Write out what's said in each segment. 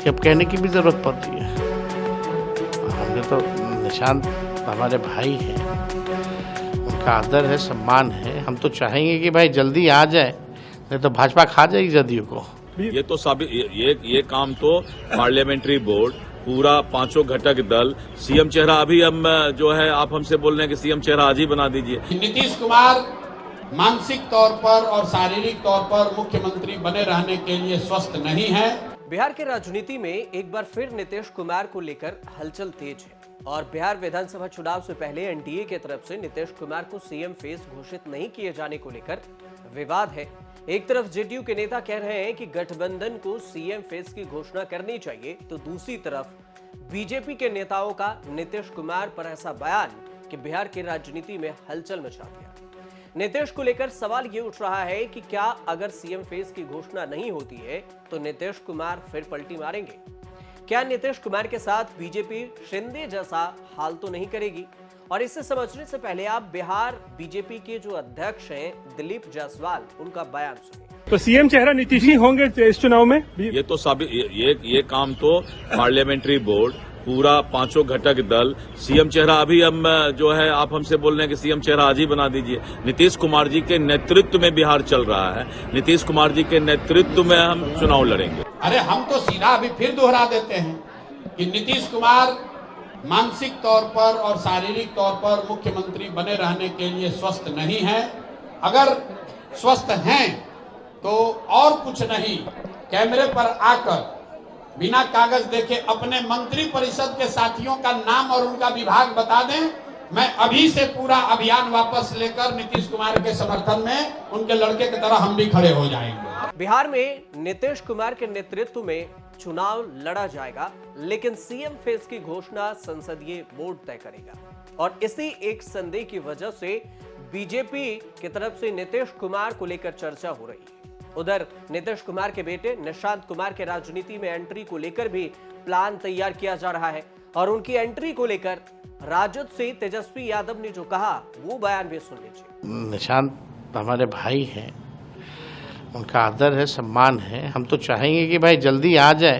थी, अब कहने की भी ज़रूरत पड़ रही है। हमने तो निशांत हमारे भाई हैं, उनका आदर है, सम्मान है। हम तो चाहेंगे कि भाई जल्दी आ जाए, नहीं तो भाजपा खा जाएगी जदयू को। ये तो ये काम तो पार्लियामेंट्री बोर्ड, पूरा पांचों घटक दल, सीएम चेहरा अभी हम जो है आप हमसे बोल रहे हैं कि सीएम चेहरा आज ही बना दीजिए। नीतीश कुमार मानसिक तौर पर और शारीरिक तौर पर मुख्यमंत्री बने रहने के लिए स्वस्थ नहीं है। बिहार की राजनीति में एक बार फिर नीतीश कुमार को लेकर हलचल तेज है और बिहार विधानसभा चुनाव से पहले एनडीए की तरफ से नीतीश कुमार को सीएम फेस घोषित नहीं किए जाने को लेकर विवाद है। एक तरफ जेडीयू के नेता कह रहे हैं कि गठबंधन को सीएम फेस की घोषणा करनी चाहिए, तो दूसरी तरफ बीजेपी के नेताओं का नीतीश कुमार पर ऐसा बयान कि बिहार की राजनीति में हलचल मचा दिया। नीतीश को लेकर सवाल ये उठ रहा है कि क्या अगर सीएम फेस की घोषणा नहीं होती है तो नीतीश कुमार फिर पलटी मारेंगे? क्या नीतीश कुमार के साथ बीजेपी शिंदे जैसा हाल तो नहीं करेगी? और इसे समझने से पहले आप बिहार बीजेपी के जो अध्यक्ष हैं दिलीप जायसवाल, उनका बयान सुनिए। तो सीएम चेहरा नीतीश ही होंगे इस चुनाव में? ये काम तो पार्लियामेंट्री बोर्ड, पूरा पांचों घटक दल, सीएम चेहरा अभी हम जो है आप हमसे बोल रहे हैं कि सीएम चेहरा आज ही बना दीजिए। नीतीश कुमार जी के नेतृत्व में बिहार चल रहा है, नीतीश कुमार जी के नेतृत्व में हम चुनाव लड़ेंगे। अरे हम तो सीधा अभी फिर दोहरा देते हैं कि नीतीश कुमार मानसिक तौर पर और शारीरिक तौर पर मुख्यमंत्री बने रहने के लिए स्वस्थ नहीं है। अगर स्वस्थ हैं तो और कुछ नहीं, कैमरे पर आकर बिना कागज देखे अपने मंत्री परिषद के साथियों का नाम और उनका विभाग बता दें। मैं अभी से पूरा अभियान वापस लेकर नीतीश कुमार के समर्थन में उनके लड़के की तरह हम भी खड़े हो जाएंगे। बिहार में नीतीश कुमार के नेतृत्व में चुनाव लड़ा जाएगा, लेकिन सीएम फेस की घोषणा संसदीय बोर्ड तय करेगा। और इसी एक संदेह की वजह से बीजेपी की तरफ से नीतीश कुमार को लेकर चर्चा हो रही है। उधर नीतीश कुमार के बेटे निशांत कुमार के राजनीति में एंट्री को लेकर भी प्लान तैयार किया जा रहा है और उनकी एंट्री को लेकर राजद से तेजस्वी यादव ने जो कहा वो बयान भी सुन लीजिए। निशांत हमारे भाई हैं, उनका आदर है, सम्मान है। हम तो चाहेंगे कि भाई जल्दी आ जाए,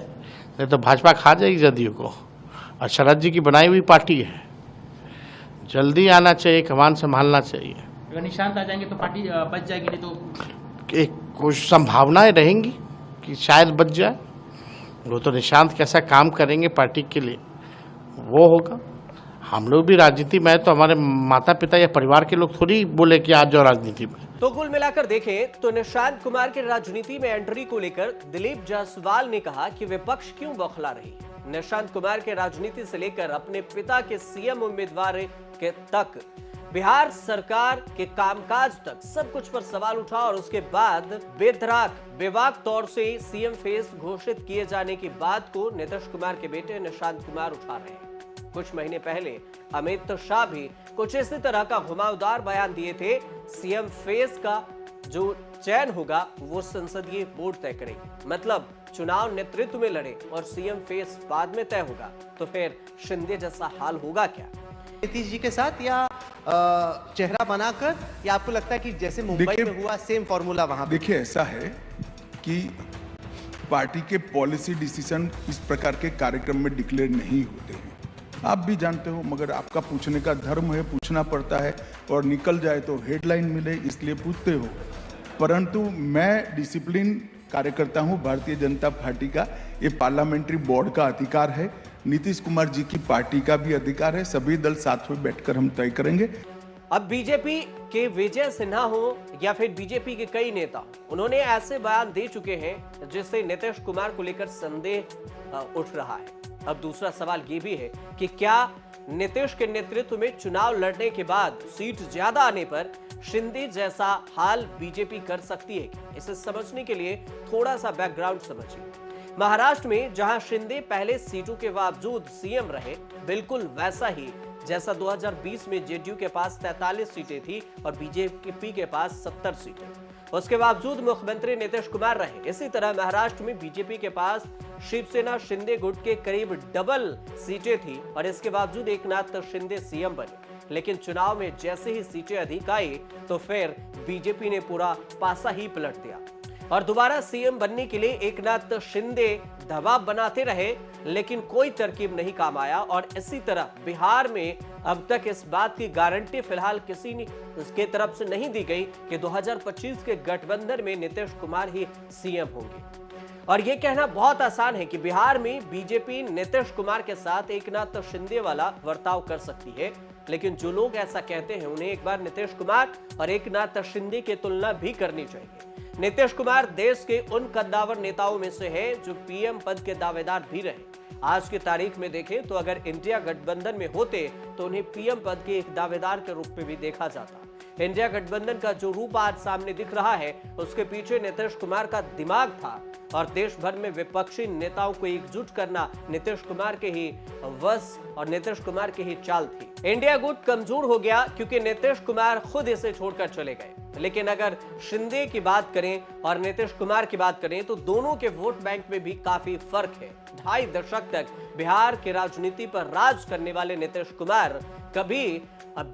नहीं तो भाजपा खा जाएगी जदयू को। और शरद जी की बनाई हुई पार्टी है, जल्दी आना चाहिए, कमान संभालना चाहिए। अगर निशांत आ जाएंगे तो पार्टी बच जाएगी, नहीं तो एक कुछ संभावनाएं रहेंगी कि शायद बच जाए। वो तो निशांत कैसा काम करेंगे पार्टी के लिए वो होगा। हम लोग भी राजनीति में, तो हमारे माता पिता या परिवार के लोग थोड़ी बोले कि आज जाओ राजनीति में। तो कुल मिलाकर देखें तो निशांत कुमार के राजनीति में एंट्री को लेकर दिलीप जायसवाल ने कहा कि विपक्ष क्यों बौखला रही है। निशांत कुमार के राजनीति से लेकर अपने पिता के सीएम उम्मीदवार के तक, बिहार सरकार के कामकाज तक सब कुछ पर सवाल उठा और उसके बाद बेबाक तौर से सीएम फेस घोषित किए जाने की बात को नीतीश कुमार के बेटे निशांत कुमार उठा रहे हैं। कुछ महीने पहले अमित शाह भी कुछ इसी तरह का घुमावदार बयान दिए थे। सीएम फेस का जो चयन होगा वो संसदीय बोर्ड तय करेगी, मतलब चुनाव नेतृत्व में लड़े और सीएम फेस बाद में तय होगा। तो फिर शिंदे जैसा हाल होगा क्या नीतीश जी के साथ, या चेहरा बनाकर, या आपको लगता है कि जैसे मुंबई में हुआ सेम फॉर्मूला वहां? देखिए, ऐसा है कि पार्टी के पॉलिसी डिसीजन इस प्रकार के कार्यक्रम में डिक्लेयर नहीं होते हैं, आप भी जानते हो, मगर आपका पूछने का धर्म है, पूछना पड़ता है और निकल जाए तो हेडलाइन मिले इसलिए पूछते हो। परंतु मैं डिसिप्लिन कार्यकर्ता हूं भारतीय जनता पार्टी का, ये पार्लियामेंट्री बोर्ड का अधिकार है, नीतीश कुमार जी की पार्टी का भी अधिकार है। सभी दल साथ में बैठकर हम तय करेंगे। अब बीजेपी के विजय सिन्हा हो या फिर बीजेपी के कई नेता, उन्होंने ऐसे बयान दे चुके हैं जिससे नीतीश कुमार को लेकर संदेह उठ रहा है। अब दूसरा सवाल ये भी है कि क्या नीतीश के नेतृत्व में चुनाव लड़ने के बाद सीट ज्यादा आने पर शिंदे जैसा हाल बीजेपी कर सकती है? इसे समझने के लिए थोड़ा सा बैकग्राउंड समझिए। महाराष्ट्र में जहां शिंदे पहले सीटों के बावजूद सीएम रहे, बिल्कुल वैसा ही जैसा 2020 में जेडीयू के पास 43 सीटें थी और बीजेपी के पास 70 सीटें, उसके बावजूद मुख्यमंत्री नीतीश कुमार रहे। इसी तरह महाराष्ट्र में बीजेपी के पास शिवसेना शिंदे गुट के करीब डबल सीटें थी और इसके बावजूद एकनाथ शिंदे सीएम बने। लेकिन चुनाव में जैसे ही सीटें अधिक आई तो फिर बीजेपी ने पूरा पासा ही पलट दिया। और दोबारा सीएम बनने के लिए एकनाथ शिंदे दबाव बनाते रहे, लेकिन कोई तरकीब नहीं काम आया। और इसी तरह बिहार में अब तक इस बात की गारंटी फिलहाल किसी ने उसके तरफ से नहीं दी गई कि 2025 के गठबंधन में नीतीश कुमार ही सीएम होंगे। और यह कहना बहुत आसान है कि बिहार में बीजेपी नीतीश कुमार के साथ एकनाथ शिंदे वाला बर्ताव कर सकती है, लेकिन जो लोग ऐसा कहते हैं उन्हें एक बार नीतीश कुमार और एकनाथ शिंदे की तुलना भी करनी चाहिए। नीतीश कुमार देश के उन कद्दावर नेताओं में से है जो पीएम पद के दावेदार भी रहे। आज की तारीख में देखें तो अगर इंडिया गठबंधन में होते तो उन्हें पीएम पद के एक दावेदार के रूप में भी देखा जाता। इंडिया गठबंधन का जो रूप आज सामने दिख रहा है उसके पीछे नीतीश कुमार का दिमाग था, और देश भर में विपक्षी नेताओं को एकजुट करना नीतीश कुमार के ही वश और नीतीश कुमार की ही चाल थी। इंडिया गुट कमजोर हो गया क्योंकि नीतीश कुमार खुद इसे छोड़कर चले गए। लेकिन अगर शिंदे की बात करें और नीतीश कुमार की बात करें तो दोनों के वोट बैंक में भी काफी फर्क है। 2.5 दशक तक बिहार की राजनीति पर राज करने वाले नीतीश कुमार कभी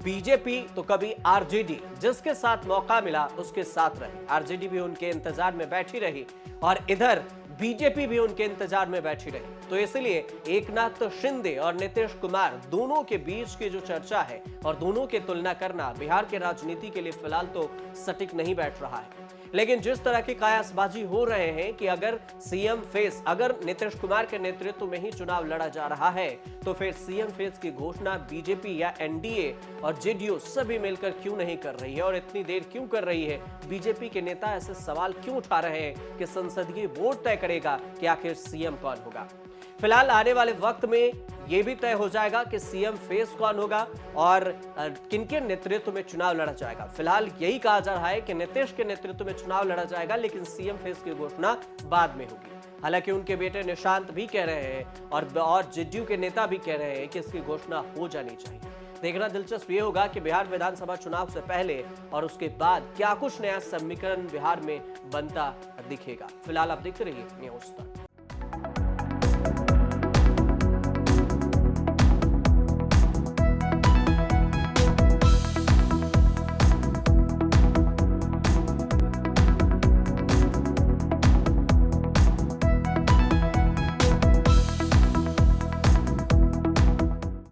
बीजेपी तो कभी आरजेडी, जिसके साथ मौका मिला उसके साथ रहे। आरजेडी भी उनके इंतजार में बैठी रही और इधर बीजेपी भी उनके इंतजार में बैठी रही। तो इसलिए एकनाथ शिंदे और नीतीश कुमार दोनों के बीच की जो चर्चा है और दोनों की तुलना करना बिहार के राजनीति के लिए फिलहाल तो सटीक नहीं बैठ रहा है। लेकिन जिस तरह की कयासबाजी हो रहे हैं कि अगर सीएम फेस अगर नीतीश कुमार के नेतृत्व में ही चुनाव लड़ा जा रहा है तो फिर सीएम फेस की घोषणा बीजेपी या एनडीए और जेडीयू सभी मिलकर क्यों नहीं कर रही है, और इतनी देर क्यों कर रही है? बीजेपी के नेता ऐसे सवाल क्यों उठा रहे हैं कि संसदीय वोट तय करेगा कि आखिर सीएम कौन होगा। फिलहाल आने वाले वक्त में यह भी तय हो जाएगा कि सीएम फेस कौन होगा और किनके नेतृत्व में चुनाव लड़ा जाएगा। फिलहाल यही कहा जा रहा है कि नीतीश के नेतृत्व में चुनाव लड़ा जाएगा, लेकिन सीएम फेस की घोषणा बाद में होगी। हालांकि उनके बेटे निशांत भी कह रहे हैं और जेडीयू के नेता भी कह रहे हैं कि इसकी घोषणा हो जानी चाहिए। देखना दिलचस्प ये होगा कि बिहार विधानसभा चुनाव से पहले और उसके बाद क्या कुछ नया समीकरण बिहार में बनता दिखेगा। फिलहाल आप देखते रहिए न्यूज़ तक।